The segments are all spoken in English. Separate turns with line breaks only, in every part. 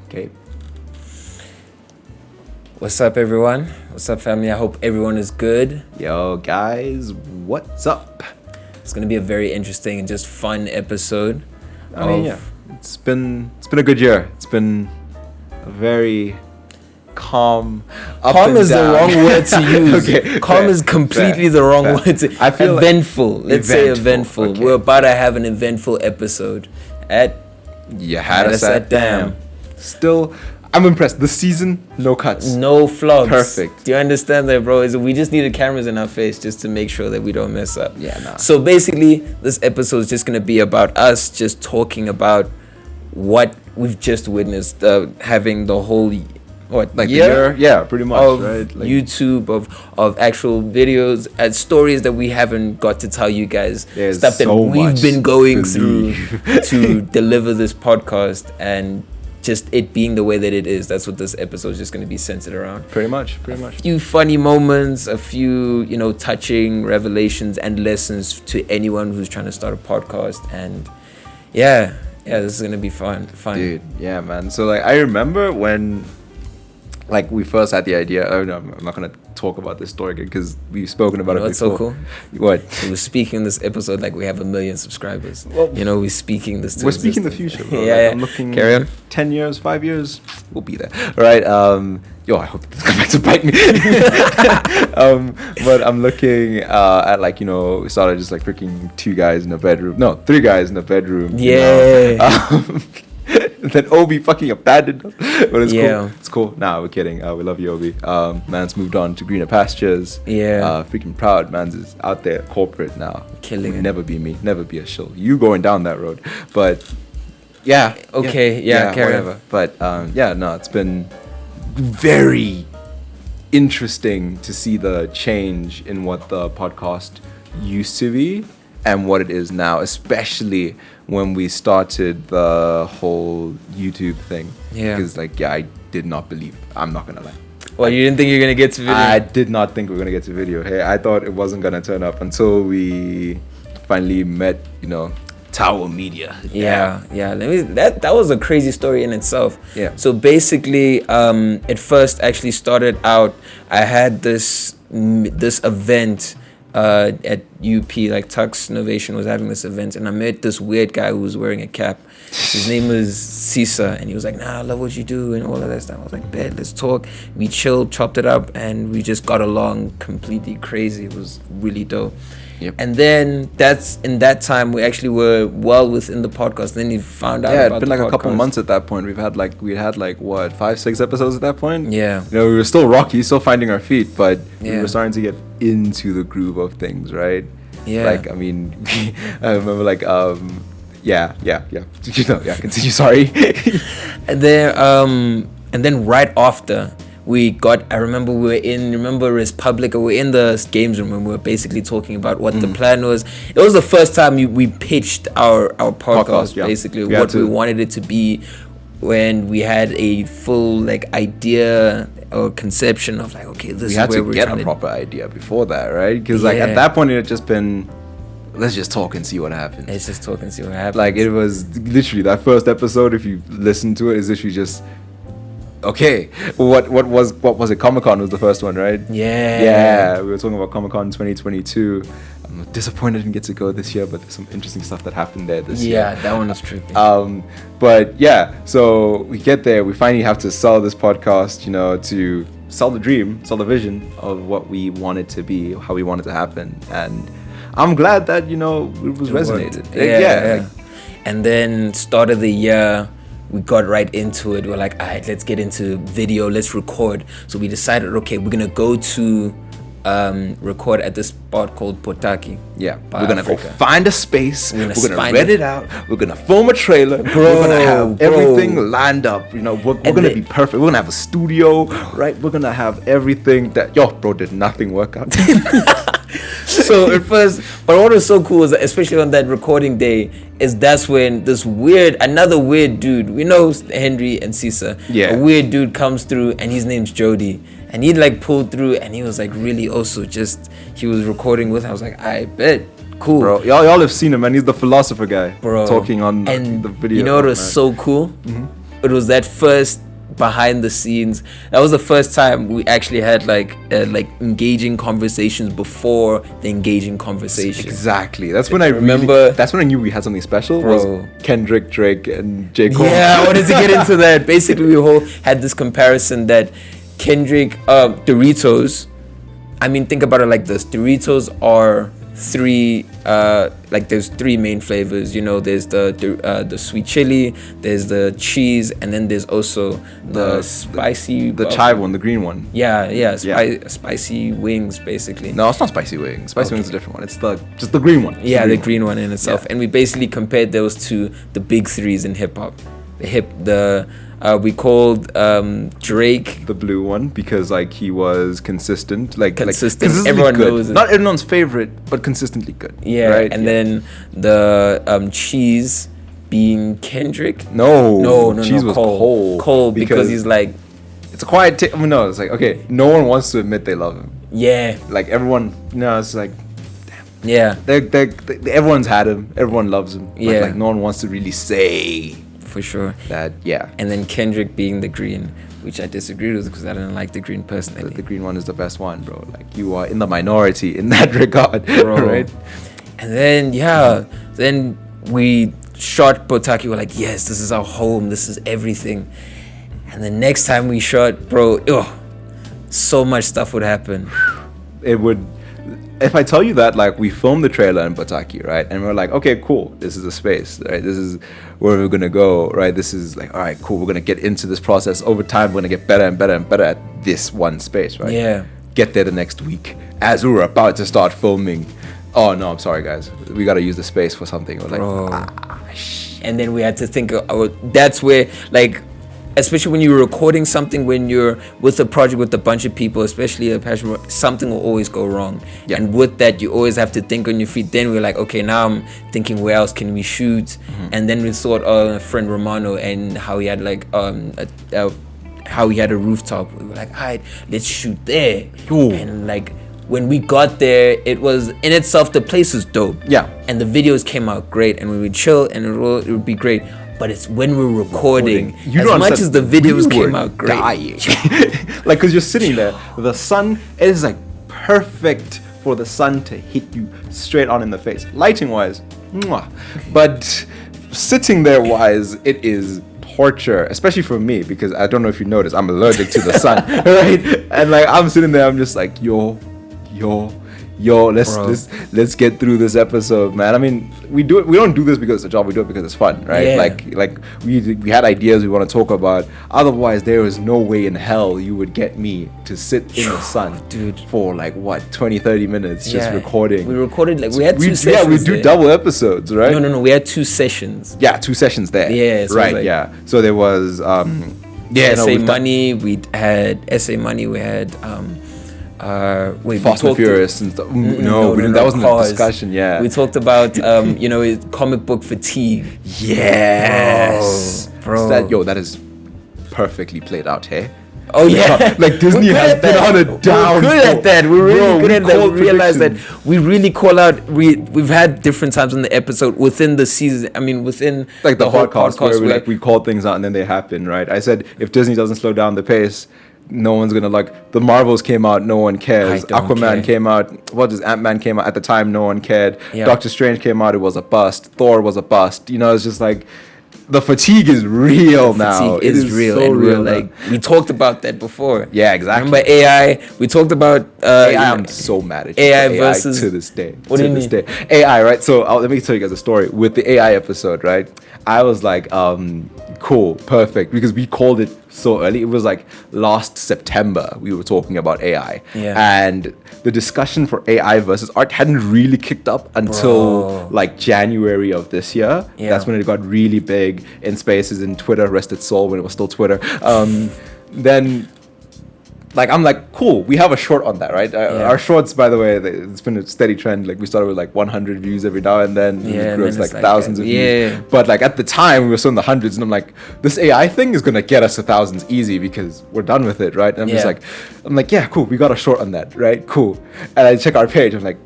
Okay.
What's up, everyone? What's up, family? I hope everyone is good.
Yo, guys, what's up?
It's gonna be a very interesting and just fun episode.
It's been a good year. It's been a very calm.
Calm is the wrong word to use.
Okay,
calm is completely the wrong word to.
I feel
eventful. Let's say eventful.
Okay.
We're about to have an eventful episode.
You had us at damn. Still, I'm impressed. The season, no cuts.
No flops.
Perfect.
Do you understand that, bro? We just needed cameras in our face just to make sure that we don't mess up.
Yeah, nah.
So basically, this episode is just going to be about us just talking about what we've just witnessed, having the whole, year?
Yeah, pretty much,
of
right? Like,
YouTube, of actual videos and stories that we haven't got to tell you guys.
There's
Stuff that
so
we've
much
been going through
believe.
to deliver this podcast, and just it being the way that it is. That's what this episode is just going to be centered around.
Pretty much.
A few funny moments, a few, touching revelations and lessons to anyone who's trying to start a podcast. And yeah, this is going to be fun.
Dude, yeah, man. So, I remember when, we first had the idea. Oh, no, I'm not going to talk about this story again because we've spoken about it before.
What's so cool?
What?
We're speaking this episode like we have 1 million subscribers. Well, we're speaking this to
We're speaking the future, bro.
Yeah.
I'm looking.
Carry on.
10 years, 5 years, we'll be there. All right. I hope this comes back to bite me. But I'm looking at we started just freaking 2 guys in a bedroom. No, 3 guys in a bedroom.
Yeah.
Then Obi fucking abandoned us. But it's
Yeah.
cool. It's cool. Nah, we're kidding. We love you, Obi. Man's moved on to greener pastures.
Yeah.
Freaking proud. Man's is out there corporate now.
Killing it.
Never be me. Never be a shill. You going down that road. But yeah.
Okay. Yeah. Carry on.
Whatever. But it's been very interesting to see the change in what the podcast used to be and what it is now, especially when we started the whole YouTube thing.
Yeah.
Because I did not believe. I'm not gonna lie.
Well, you didn't think you were gonna get to video?
I did not think we were gonna get to video. Hey, I thought it wasn't gonna turn up until we finally met, Tower Media.
Yeah. That was a crazy story in itself.
Yeah.
So basically, it first actually started out. I had this event at UP, Tux Innovation was having this event, and I met this weird guy who was wearing a cap. His name was Sisa, and he was like, "Nah, I love what you do," and all of that stuff. I was like, "Bet, let's talk." We chilled, chopped it up, and we just got along completely crazy. It was really dope.
Yep.
And then in that time we actually were well within the podcast. Then he found out.
Yeah,
about
it'd been
the
a couple
podcast.
months at that point. We had what 5-6 episodes at that point.
Yeah.
We were still rocky, still finding our feet, but we
Yeah.
were starting to get into the groove of things, right?
Yeah.
I remember yeah. Continue. Sorry.
And then right after I remember we were in Republic, or we were in the games room, and we were basically talking about what the plan was. It was the first time we pitched our podcast,
yeah.
basically what we wanted it to be, when we had a full idea or conception of okay, this is where we're
We had to get a proper idea before that, right? Because at that point it had just been, let's just talk and see what happens.
Let's just talk and see what happens.
It was literally that first episode, if you listen to it, is literally just, okay, what was it? Comic-Con was the first one, right?
Yeah.
We were talking about Comic-Con 2022. I'm disappointed I didn't get to go this year, but there's some interesting stuff that happened there this year.
Yeah, that one was tricky.
But yeah, so we get there, we finally have to sell this podcast, to sell the dream, sell the vision of what we want it to be, how we want it to happen. And I'm glad that, it was resonated.
Yeah. And then start of the year, we got right into it. We're like, all right, let's get into video, let's record. So we decided, okay, we're gonna go to record at this spot called Potaki.
Yeah, we're gonna go find a space. We're gonna
find
rent it out. We're gonna film a trailer. We're gonna have everything lined up. We're gonna be perfect. We're gonna have a studio, right? We're gonna have everything that did nothing work out.
So at first, but what was so cool is that, especially on that recording day, is that's when this another weird dude, we know Henry and Sisa, a weird dude comes through, and his name's Jody, and he pulled through, and he was really also he was recording with. I was like, I bet. Cool,
bro. Y'all have seen him, man. He's the philosopher guy,
bro,
talking on
and
the video.
You know what was so cool? it was that first behind the scenes. That was the first time we actually had like engaging conversations before the engaging conversation.
Exactly. That's when that's when I knew we had something special.
Bro.
Was Kendrick, Drake, and J. Cole.
Yeah, I wanted to get into that. Basically, we all had this comparison that Kendrick, Doritos. I mean, think about it like this: Doritos are three, there's three main flavors. You know, there's the sweet chili, there's the cheese, and then there's also the spicy.
The chive one, the green one.
Yeah. Spicy wings, basically.
No, it's not spicy wings. Spicy wings is a different one. It's just the green one.
Yeah, the green one in itself. Yeah. And we basically compared those to the big threes in hip hop. We called Drake
the blue one because like he was consistent,
consistently everyone
good.
Knows it.
Not everyone's favorite, but consistently good.
Yeah,
right?
And then the cheese being Kendrick.
No. Cheese was Cole.
Cole because he's like,
it's a quiet. No, it's like okay. No one wants to admit they love him.
Yeah.
Like everyone, it's like.
Yeah.
Everyone's had him. Everyone loves him. But
yeah.
Like no one wants to really say.
For sure.
That, yeah.
And then Kendrick being the green, which I disagreed with because I didn't like the green personally.
The green one is the best one, bro. Like you are in the minority in that regard, bro. Right?
And then then we shot Botaki. We're like, yes, this is our home. This is everything. And the next time we shot, bro, so much stuff would happen.
It would. If I tell you that, like, we filmed the trailer in Bataki, right? And we're like, okay, cool. This is a space, right? This is where we're going to go, right? This is like, all right, cool. We're going to get into this process. Over time, we're going to get better and better and better at this one space, right?
Yeah.
Get there the next week. As we were about to start filming, oh, no, I'm sorry, guys. We got to use the space for something. We're like,
And then we had to think, that's where, like, especially when you're recording something, when you're with a project with a bunch of people, especially a passion, something will always go wrong. Yeah. And with that, you always have to think on your feet. Then we're like, okay, now I'm thinking, where else can we shoot? Mm-hmm. And then we thought of a friend Romano and how he had like how he had a rooftop. We were like, all right, let's shoot there. Ooh. And like when we got there, it was in itself, the place was dope. Yeah. And the videos came out great, and we would chill, and it would be great. But it's when we're recording. As much as the videos came out great.
Like, because you're sitting there, the sun, it is like perfect for the sun to hit you straight on in the face. Lighting wise, mwah. But sitting there wise, it is torture, especially for me, because I don't know if you noticed, I'm allergic to the sun, right? And like, I'm sitting there, I'm just like, yo, let's get through this episode, man. I mean, we don't do this because it's a job, we do it because it's fun, right? Yeah. Like we had ideas we want to talk about. Otherwise, there is no way in hell you would get me to sit in the sun, dude, for like what, 20-30 minutes just recording.
We recorded we had two sessions.
Yeah, we do double episodes, right?
No, we had 2 sessions.
Yeah, 2 sessions there.
Yeah, so
right, yeah. So there was
Essay Money, we had Essay Money, we had
Fast and Furious and stuff. No, we didn't. That wasn't a discussion. Yeah,
we talked about comic book fatigue.
Yes, bro. That is perfectly played out here.
Oh yeah,
like Disney has been on a down.
We're good at that. We're really good at that. We realize that we really call out. We've had different times in the episode within the season. I mean, within
like the whole podcast where we call things out and then they happen. Right? I said if Disney doesn't slow down the pace, no one's gonna like. The Marvels came out, no one cares. Aquaman came out. Ant-Man came out at the time, no one cared. Yeah. Doctor Strange came out, it was a bust. Thor was a bust. It's just like the fatigue is real now.
It is real, so and real. Like we talked about that before.
Yeah, exactly.
Remember AI? We talked about
AI. I'm so mad at
AI versus
to this day.
What do you mean?
AI, right? So let me tell you guys a story with the AI episode, right? I was like, cool, perfect, because we called it so early. It was like last September we were talking about AI, and the discussion for AI versus art hadn't really kicked up until like January of this year. That's when it got really big in spaces, in Twitter, rest its soul, when it was still Twitter. Then like I'm like, cool, we have a short on that, right? Our shorts, by the way, it's been a steady trend. Like we started with like 100 views every now and then. It grows like thousands of views. But like at the time we were still in the hundreds, and I'm like, this AI thing is gonna get us to thousands easy because we're done with it, right? And I'm like, yeah, cool, we got a short on that, right? Cool. And I check our page, I'm like,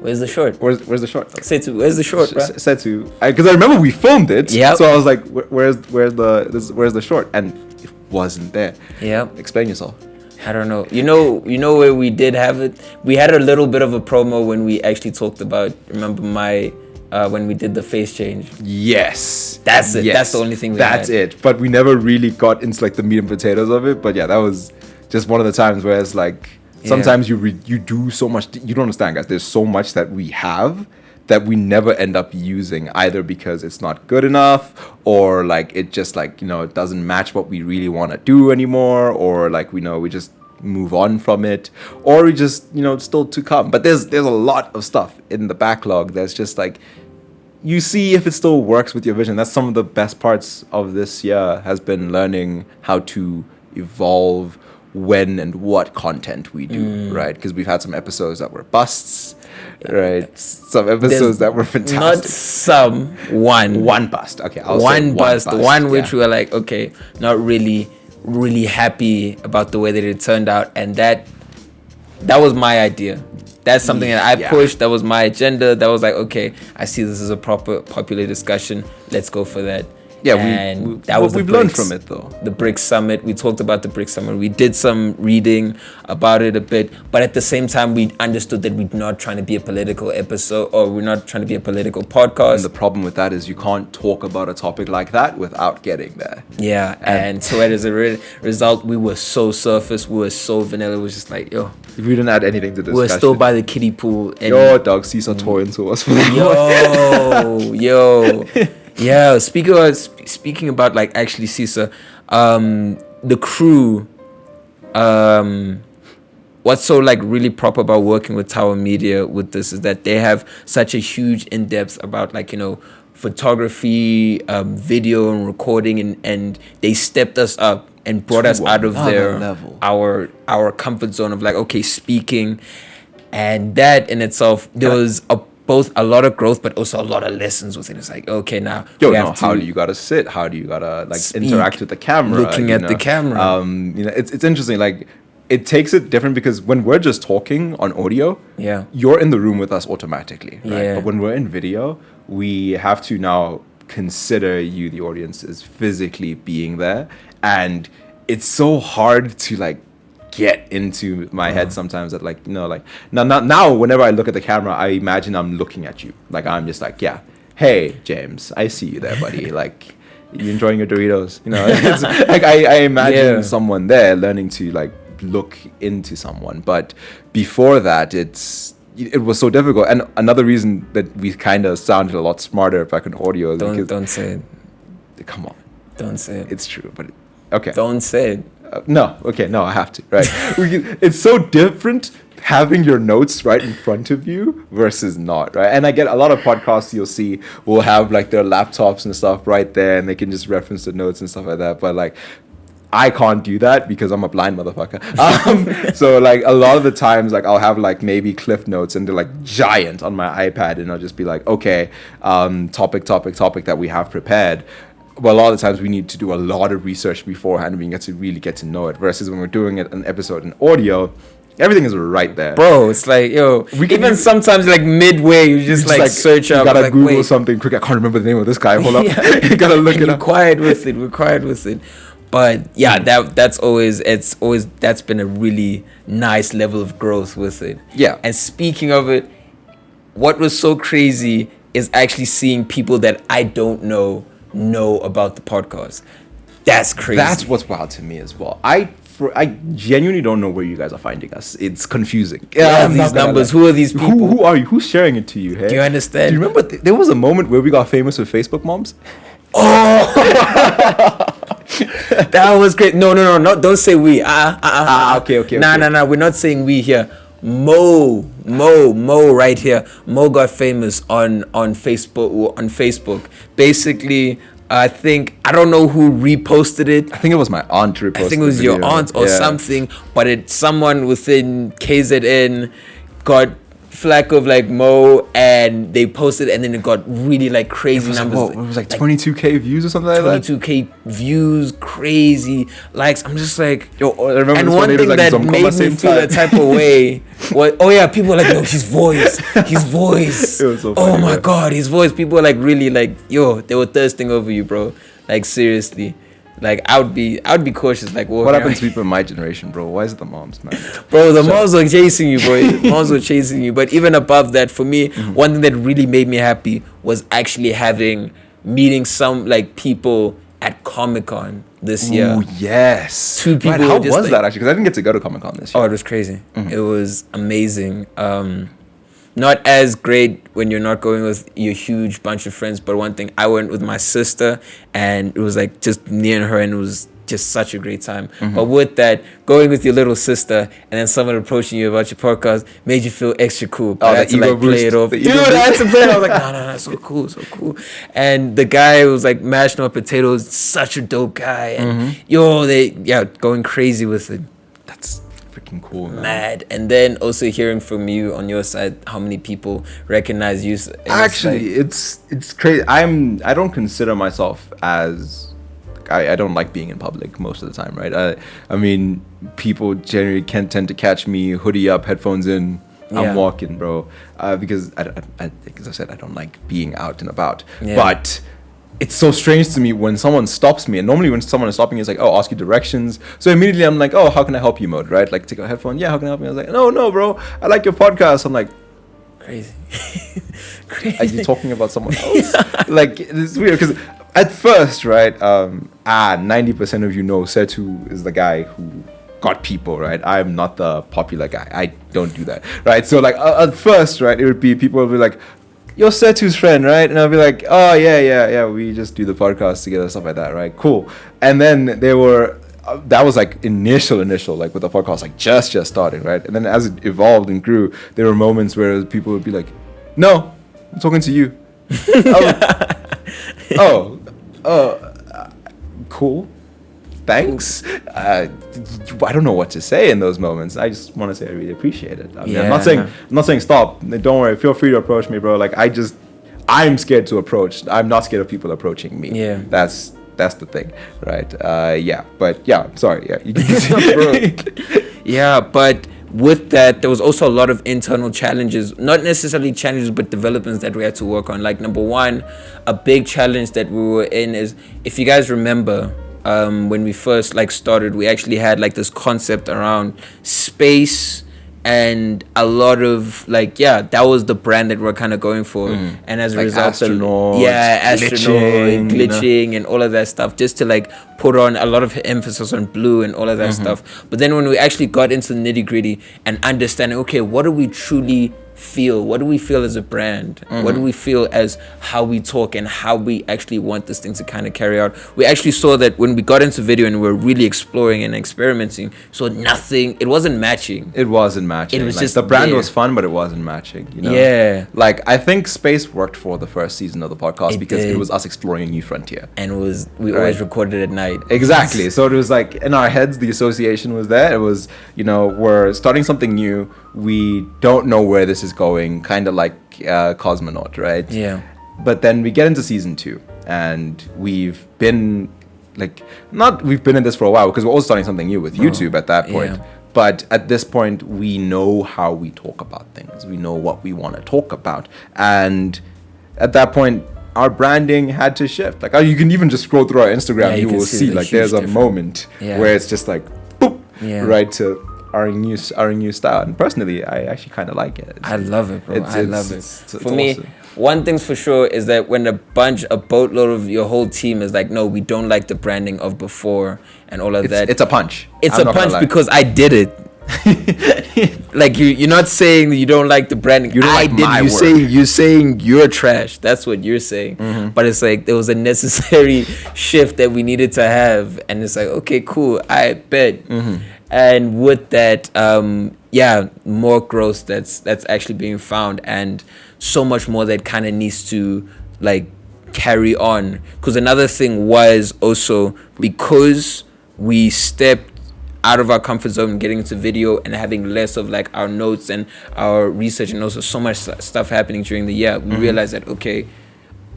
Where's the short?
Where's the short?
Setu, where's the short, bro?
Setu, because I remember we filmed it.
Yep.
So I was like, where's the short? And it wasn't there.
Yep.
Explain yourself.
I don't know. You know where we did have it? We had a little bit of a promo when we actually talked about, remember when we did the face change.
Yes.
That's it.
Yes.
That's the only thing we
That's
had.
it. But we never really got into like the meat and potatoes of it. But yeah, that was just one of the times where it's like, sometimes you do so much. You don't understand, guys. There's so much that we have that we never end up using, either because it's not good enough, or like it just like, it doesn't match what we really want to do anymore, or like we just move on from it, or we just still to come. But there's a lot of stuff in the backlog that's just like, you see if it still works with your vision. That's some of the best parts of this year, has been learning how to evolve when and what content we do, right? Because we've had some episodes that were busts, right? Some episodes that were fantastic. One bust. Okay, I'll say
one bust. One which
yeah.
we were like, okay, not really happy about the way that it turned out, and that was my idea. That's something that I pushed. That was my agenda. That was like, okay, I see this as a popular discussion. Let's go for that.
Yeah, we've learned from it though.
The BRICS Summit. We talked about the BRICS Summit. We did some reading about it a bit, but at the same time, we understood that we're not trying to be a political episode, or we're not trying to be a political podcast.
And the problem with that is you can't talk about a topic like that without getting there.
Yeah, and so as a result, we were so surface. We were so vanilla. It was just like, yo.
We didn't add anything to discussion.
We're still by the kiddie pool. And
your dog Caesar tore into us for that.
Yo. Yeah, speaking about like actually Caesar, the crew, what's so like really proper about working with Tower Media with this is that they have such a huge in-depth about like, photography, video and recording, and they stepped us up and brought us out of our comfort zone of like, okay, speaking, and that in itself, there was both a lot of growth, but also a lot of lessons within. It's like, okay, now
how do you gotta sit? How do you gotta like speak, interact with the camera?
Looking at the camera.
It's interesting. Like, it takes it different because when we're just talking on audio, you're in the room with us automatically, right?
Yeah.
But when we're in video, we have to now consider you, the audience, as physically being there, and it's so hard to like get into my head sometimes that like now whenever I look at the camera, I imagine I'm looking at you, like I'm just like, yeah, hey James, I see you there, buddy. Like, you enjoying your Doritos, it's like I imagine someone there learning to like look into someone. But before that, it was so difficult. And another reason that we kind of sounded a lot smarter back in audio is
don't say it.
Come on,
don't say it.
It's true, but okay,
don't say it.
No, I have to, right? It's so different having your notes right in front of you versus not, right? And I get a lot of podcasts you'll see will have like their laptops and stuff right there, and they can just reference the notes and stuff like that. But like, I can't do that because I'm a blind motherfucker. So like a lot of the times, like I'll have like maybe cliff notes and they're like giant on my iPad, and I'll just be like, okay, topic that we have prepared. Well, a lot of the times we need to do a lot of research beforehand, and we get to really get to know it. Versus when we're doing an episode in audio, everything is right there.
Bro, it's like, yo, even sometimes like midway, you just like search up.
You gotta
like,
Google something quick. I can't remember the name of this guy. Hold up. You gotta look it up.
We're quiet with it. But yeah, that's been a really nice level of growth with it.
Yeah.
And speaking of it, what was so crazy is actually seeing people that I don't know about the podcast. That's crazy.
That's what's wild to me as well. I genuinely don't know where you guys are finding us. It's confusing.
Yeah, these numbers. Who are these people?
Who are you? Who's sharing it to you? Hey?
Do you understand?
Do you remember there was a moment where we got famous with Facebook moms?
Oh, that was great. No, don't say we.
Okay.
Nah. We're not saying we here. Mo right here. Mo got famous on Facebook. Basically, I don't know who reposted it.
I think it was my aunt reposted it.
I think it was your aunt or something, but someone within KZN got flack of like Mo, and they posted, and then it got really like crazy numbers.
It was like 22K views or something like that.
22K views, crazy likes. I'm just like,
Yo, I remember
and
this
one thing
like,
that made me feel that type of way was, oh yeah, people were like, yo, his voice.
It was so funny,
Oh my
bro.
god, his voice. People were like really like, yo, they were thirsting over you, bro. Like seriously. Like I would be cautious. Like
What happens to people in my generation, bro? Why is it the moms, man?
bro, the moms were chasing you, bro. The moms were chasing you. But even above that, for me, one thing that really made me happy was actually meeting some like people at Comic-Con this year.
Oh yes.
Two people.
Right, how
just,
was
like,
that actually? Because I didn't get to go to Comic-Con this year.
Oh, it was crazy. It was amazing. Not as great when you're not going with your huge bunch of friends, but one thing, I went with my sister, and it was like just me and her, and it was just such a great time. But with that, going with your little sister and then someone approaching you about your podcast made you feel extra cool. But I had to like play it off. Dude, I had to play it. I was like, no, so cool. And the guy who was like mashing up potatoes, such a dope guy. And going crazy with it.
That's freaking cool, man.
Mad. And then also hearing from you on your side how many people recognize you.
Actually, it's crazy. I don't consider myself as I don't like being in public most of the time, right? I mean, people generally can tend to catch me hoodie up, headphones in. I'm walking, bro, because as I said, I don't like being out and about. But it's so strange to me when someone stops me, and normally when someone is stopping, it's like, oh, ask you directions. So immediately I'm like, oh, how can I help you mode, right? Like, take a headphone. Yeah, how can I help you? I was like, no, bro, I like your podcast. I'm like,
crazy.
Are you talking about someone else? Like, it's weird because at first, right, 90% of you know Setu is the guy who got people, right? I'm not the popular guy. I don't do that, right? So like at first, right, it would be people would be like, you're Setu's friend, right? And I'll be like, oh yeah, we just do the podcast together, stuff like that, right? Cool. And then they were that was like initial like with the podcast like just starting, right? And then as it evolved and grew, there were moments where people would be like, no, I'm talking to you. Cool, thanks. I don't know what to say in those moments. I just want to say I really appreciate it. I mean, I'm not saying stop. Don't worry, feel free to approach me, bro. Like I'm scared to approach. I'm not scared of people approaching me.
Yeah,
that's the thing, right? But yeah, sorry. Yeah, you can
yeah, but with that, there was also a lot of internal challenges, not necessarily challenges, but developments that we had to work on. Like number one, a big challenge that we were in is, if you guys remember, when we first like started, we actually had like this concept around space and a lot of like, that was the brand that we're kind of going for. And as a
like
result,
astronaut,
glitching and all of that stuff, just to like put on a lot of emphasis on blue and all of that stuff. But then when we actually got into the nitty gritty and understanding, okay, what do we truly feel? What do we feel as a brand? What do we feel as how we talk and how we actually want this thing to kind of carry out? We actually saw that when we got into video and we were really exploring and experimenting, so it wasn't matching.
It wasn't matching. It was like, just the brand was fun, but it wasn't matching, you know?
Yeah.
Like, I think space worked for the first season of the podcast because it was us exploring a new frontier.
And we always recorded at night.
Exactly. So it was like, in our heads, the association was there. It was, we're starting something new. We don't know where this is going, kind of like Cosmonaut, right?
Yeah.
But then we get into season 2, and we've been in this for a while because we're also starting something new with YouTube at that point. Yeah. But at this point, we know how we talk about things. We know what we want to talk about. And at that point, our branding had to shift. Like, you can even just scroll through our Instagram, you will see like there's a moment where it's just like, boop, right to our new style. And personally, I actually kind of like it.
I love it, bro. I love it. For me, awesome. One thing's for sure is that when a boatload of your whole team is like, no, we don't like the branding of before and all of that.
It's a punch.
It's a punch because I did it. Like you're not saying you don't like the branding.
You don't like my work.
You're saying you're trash. That's what you're saying. But it's like there was a necessary shift that we needed to have, and it's like, okay, cool, I bet. And with that, more growth that's actually being found, and so much more that kind of needs to like carry on. Because another thing was also because we stepped out of our comfort zone, getting into video and having less of like our notes and our research, and also so much stuff happening during the year, we realized that, okay,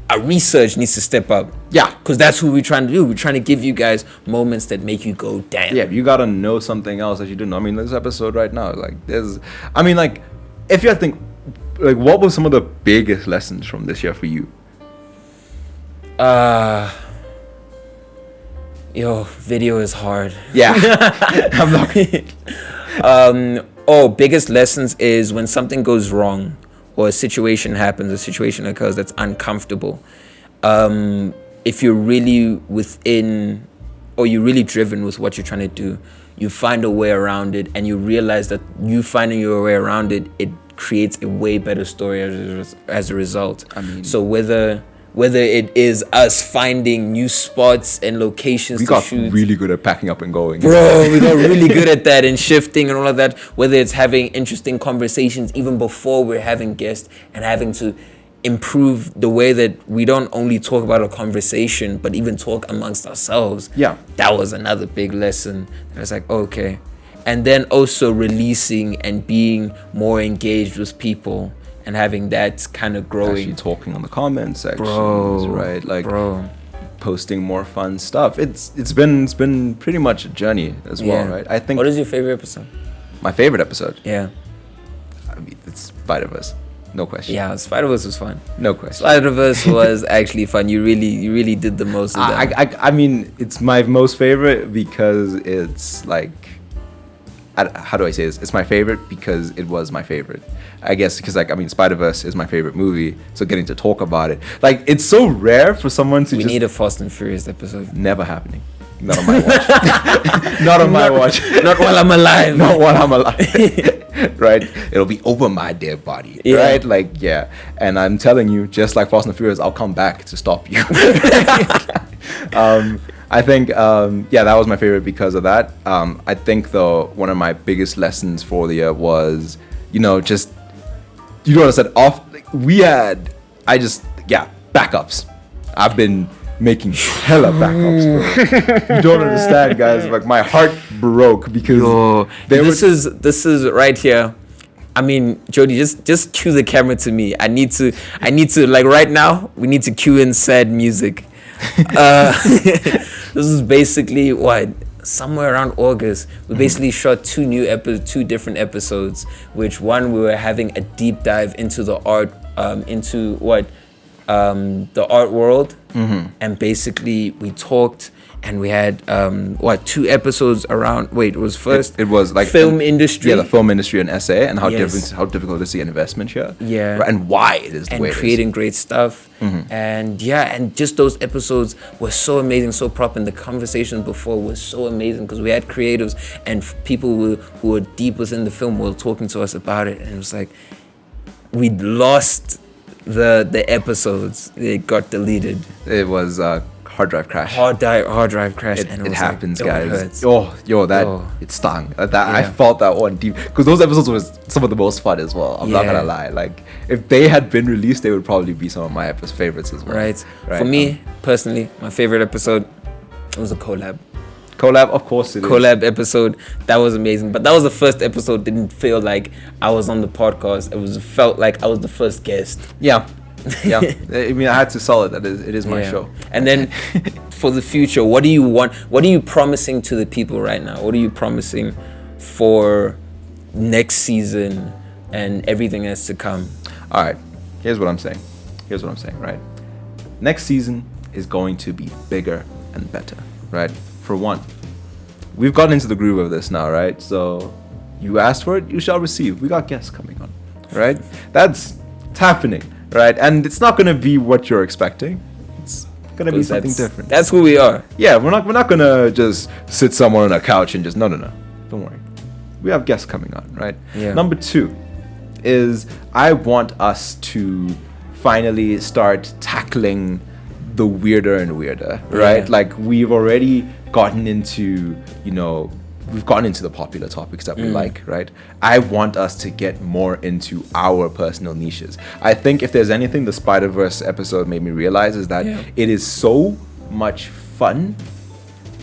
our research needs to step up.
Yeah.
Because that's what we're trying to do. We're trying to give you guys moments that make you go, damn.
Yeah, you gotta know something else that you didn't know. I mean, this episode right now, like, I mean, like, if you had to think, like, what were some of the biggest lessons from this year for you?
Video is hard.
Yeah. I'm not.
Biggest lessons is when something goes wrong, or a situation happens, a situation occurs that's uncomfortable. If you're really within, or you're really driven with what you're trying to do, you find a way around it, and you realize that you finding your way around it, it creates a way better story as a result.
I mean,
so whether it is us finding new spots and locations to shoot. We got
really good at packing up and going.
Bro, we got really good at that and shifting and all of that. Whether it's having interesting conversations even before we're having guests, and having to improve the way that we don't only talk about a conversation, but even talk amongst ourselves.
Yeah.
That was another big lesson. I was like, okay. And then also releasing and being more engaged with people, and having that kind of growing.
Actually talking on the comment sections, right? Like, posting more fun stuff. It's been pretty much a journey as well, right? I think.
What is your favorite episode?
My favorite episode?
Yeah.
I mean, it's Spider-Verse. No question.
Yeah, Spider-Verse was fun.
No question.
Spider-Verse was actually fun. You really did the most of that.
I mean, it's my most favorite because it's like, how do I say this? It's my favorite because it was my favorite. I guess because, like, I mean, Spider-Verse is my favorite movie, so getting to talk about it, like, it's so rare for someone to
We need a Fast and Furious episode.
Never happening. Not on my watch. Not on my watch.
Not while I'm alive.
Not while I'm alive. Right? It'll be over my dead body. Yeah. Right? Like, yeah. And I'm telling you, just like Fast and Furious, I'll come back to stop you. I think, that was my favorite because of that. I think, though, one of my biggest lessons for the year was, just, you know what I said? Backups. I've been making hella backups, bro. You don't understand, guys. Like, my heart broke because this
is right here. I mean, Jody, just cue the camera to me. I need to like right now. We need to cue in sad music. This is basically somewhere around August. We basically shot two different episodes. Which one we were having a deep dive into the art, the art world, and basically we talked. And we had 2 episodes around. It was first.
It was like
film industry.
Yeah, the film industry and SA, and how difficult it is to get investment here.
Yeah,
right, and why it is the way it is.
And creating great stuff. And just those episodes were so amazing, so proper. And the conversations before was so amazing because we had creatives and people who were deep within the film were talking to us about it, and it was like we lost the episodes. They got deleted.
It was. Hard drive crash.
Hard drive crash.
It happens, guys. It stung. I felt that one deep because those episodes were some of the most fun as well. I'm not gonna lie. Like, if they had been released, they would probably be some of my favorites as well.
Right. For me personally, my favorite episode was a collab.
Collab, of course it is.
Collab episode. That was amazing. But that was the first episode. Didn't feel like I was on the podcast. It felt like I was the first guest.
Yeah. Yeah, I mean, I had to sell it. It is my show.
And then for the future, what do you want? What are you promising to the people right now? What are you promising for next season and everything that's to come?
All right, here's what I'm saying. Right, next season is going to be bigger and better. Right, for one, we've gotten into the groove of this now. Right, so you asked for it, you shall receive. We got guests coming on. Right, it's happening. Right, and it's not gonna be what you're expecting. It's gonna be something different.
That's who we are.
Yeah, we're not gonna just sit someone on a couch and just no. Don't worry. We have guests coming on, right?
Yeah.
Number 2 is I want us to finally start tackling the weirder and weirder, right?
Yeah.
Like, we've already gotten into, we've gotten into the popular topics that we like, right? I want us to get more into our personal niches. I think if there's anything the Spider-Verse episode made me realize is that it is so much fun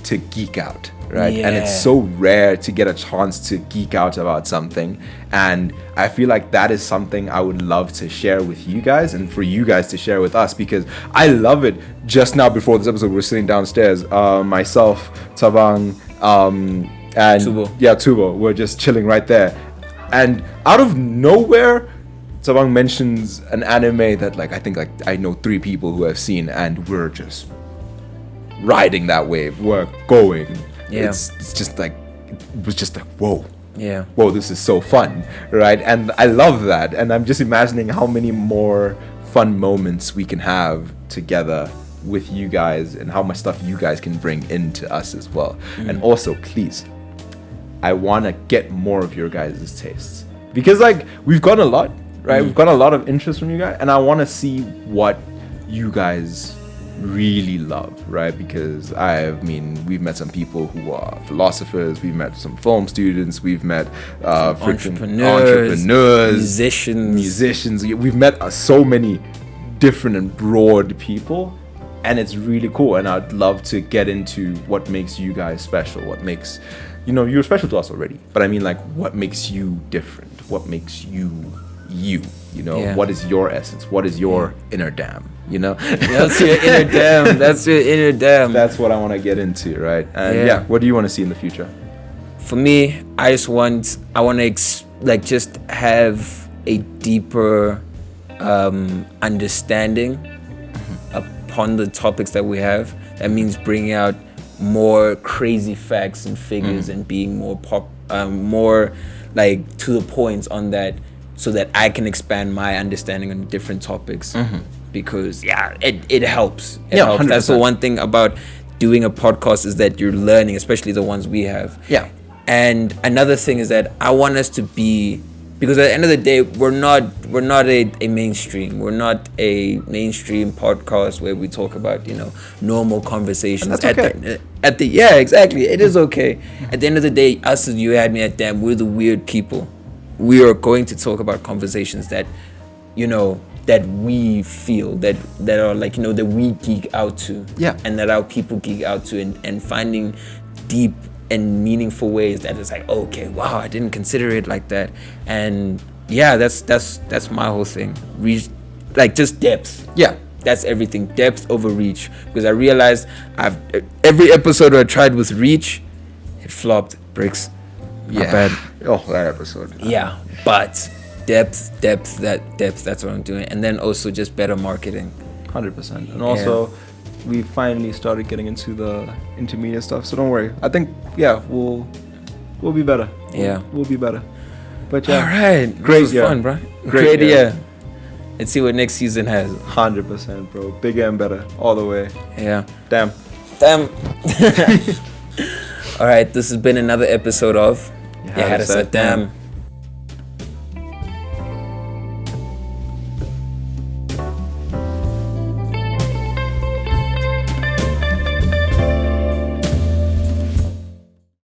to geek out, right? And it's so rare to get a chance to geek out about something. And I feel like that is something I would love to share with you guys and for you guys to share with us, because I love it. Just now before this episode, we're sitting downstairs, myself, Tabang, and Tubo, we're just chilling right there. And out of nowhere, Tabang mentions an anime that like I know 3 people who have seen, and we're just riding that wave. We're going.
Yeah.
It's just like, it was just like, whoa.
Yeah.
Whoa, this is so fun, right? And I love that. And I'm just imagining how many more fun moments we can have together with you guys, and how much stuff you guys can bring into us as well. And also, please, I want to get more of your guys' tastes, because like we've got a lot, right? We've got a lot of interest from you guys, and I want to see what you guys really love, right? Because we've met some people who are philosophers, we've met some film students, we've met entrepreneurs, musicians. We've met so many different and broad people, and it's really cool. And I'd love to get into what makes you guys special, what makes, you're special to us already, but I mean, like, what makes you different, what makes you what is your essence, what is your inner dam,
That's your inner dam. That's your inner dam.
That's what I want to get into, right? And what do you want to see in the future?
For me, I want to just have a deeper understanding upon the topics that we have. That means bringing out more crazy facts and figures and being more like to the point on that, so that I can expand my understanding on different topics. Because it helps. It helps.
100%.
That's the one thing about doing a podcast, is that you're learning, especially the ones we have.
Yeah.
And another thing is that I want us to be, because at the end of the day, we're not a mainstream. We're not a mainstream podcast where we talk about normal conversations.
And that's okay.
Exactly. It is okay. At the end of the day, us as You Had Me at Damn, we're the weird people. We are going to talk about conversations that that we feel that are like that we geek out to, and that our people geek out to, and finding deep and meaningful ways that it's like, okay, wow, I didn't consider it like that. And that's my whole thing. Reach, like, just depth. That's everything. Depth over reach. Because I realized every episode I tried with reach, it flopped. Bricks. Not bad.
Oh, that episode.
Yeah, but depth, that's what I'm doing. And then also just better marketing.
100%. And also, we finally started getting into the intermediate stuff, so don't worry. I think, we'll be better. We'll be better. But
all right.
Great year.
Fun, bro. Great year. Let's see what next season has.
100%, bro. Bigger and better. All the way.
Yeah.
Damn.
All right, this has been another episode of You Had Us at Damn.